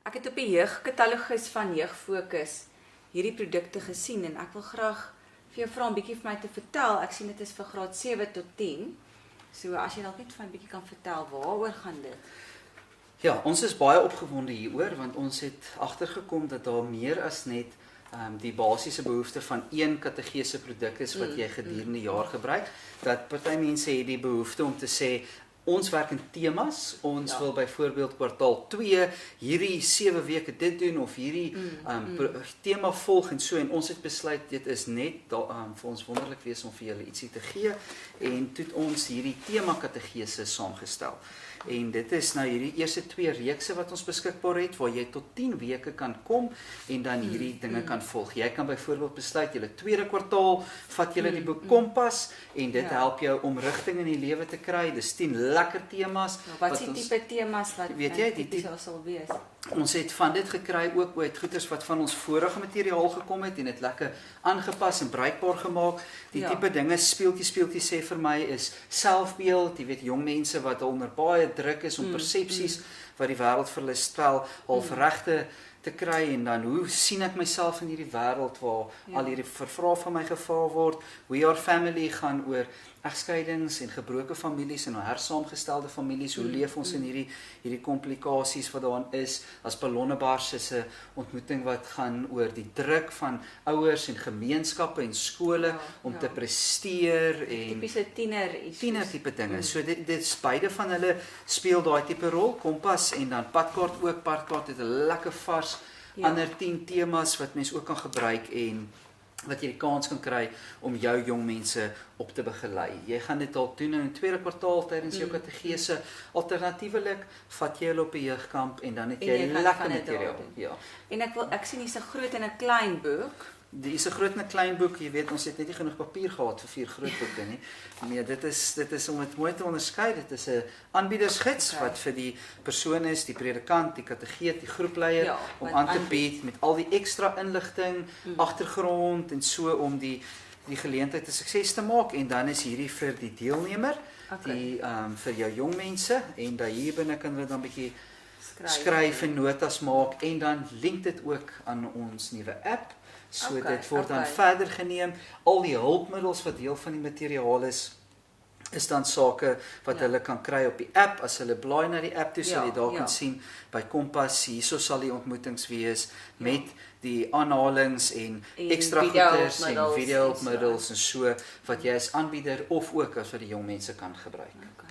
Ek het op die jeugkatalogus van Jeugfokus hierdie produkte gesien en ek wil graag vir jou vra 'n bietjie vir my te vertel. Ek sien dit is vir graad 7 tot 10. So as jy dalk net vir my 'n bietjie kan vertel, waaroor gaan dit? Ja, ons is baie opgewonde hieroor want ons het agtergekom dat daar meer as net die basiese behoefte van een kategese produk is wat jy gedurende die jaar gebruik. Dat party mense het die behoefte om te sê ons werk in temas, ons wil byvoorbeeld kwartaal 2 hierdie 7 weke dit doen of hierdie tema volg en so en ons het besluit dit is net vir ons wonderlik wees om vir julle ietsie te gee en toe het ons hierdie tema kategese saamgestel. En dit is nou hierdie eerste 2 reekse wat ons beskikbaar het waar jy tot 10 weke kan kom en dan hierdie dinge kan volg. Jy kan byvoorbeeld besluit julle tweede kwartaal vat julle die boek Kompas en dit help jou om rigting in die lewe te kry. Dis 10 lekker temas. Wat is die tipe temas wat weet jy tipies sal wees? Ons het van dit gekry ook uit goeders wat van ons vorige materiaal gekom het en dit lekker aangepas en bruikbaar gemaak. Die tipe dinge speeltjies sê vir my is selfbeeld, jy weet jong mense wat onder baie druk is om persepsies wat die wêreld vir hulle stel half regte te kry en dan hoe sien ek myself in hierdie wêreld waar al hierdie vrae van my gevra word. We Are Family gaan oor egskeidings en gebroke families en hersaamgestelde families. Hoe leef ons in hierdie komplikasies wat daarin is? As ballonnebars is 'n ontmoeting wat gaan oor die druk van ouers en gemeenskappe en skole om te presteer en tipiese tiener tipe dinge. So dit is beide van hulle speel daai tipe rol. Kompas en dan Padkaart ook. Padkaart het 'n lekker vars ander 10 temas wat mens ook kan gebruik en wat jy die kans kan kry om jou jong mense op te begelei. Jy gaan dit dalk doen in die tweede kwartaal tydens jou kategese. Alternatiefelik vat jy hulle op 'n jeugkamp en dan het jy lekker materiaal. Ja. En ek sien hier's 'n groot en 'n klein boek. Dit is 'n groot en 'n klein boek, jy weet ons het net nie genoeg papier gehad vir 4 groot boeke nie. Nee, dit is om dit mooi te onderskei. Dit is 'n aanbiedersgids wat vir die persoon is, die predikant, die kategeet, die groepleier om aan te bied met al die ekstra inligting, agtergrond en so om die geleentheid 'n sukses te maak en dan is hierdie vir die deelnemer, die vir jou jong mense en dan hier binne kan hulle dan 'n bietjie skryf en notas maak en dan link dit ook aan ons nuwe app. So dit word dan verder geneem. Al die hulpmiddels wat deel van die materiaal is dan sake wat hulle kan kry op die app. As hulle blaai na die app toe, sal jy daar kan sien by Kompas, hierso sal die ontmoetings wees met die aanhalings en ekstra goeders en video-opmiddels en so wat jy as aanbieder of ook as wat die jong mense kan gebruik.